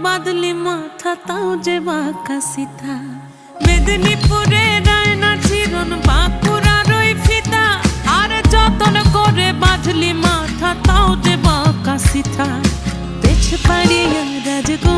বাদলি মাথা তাও যে বাঁকা সিথা মেদিনীপুরে রায়না চিরন বাঁকুড়ার ওই ফিতা আর যতন করে বাঁধলি মাথা তাও যে বাঁকা সিথা পেছ পাড়িয়া রাজগো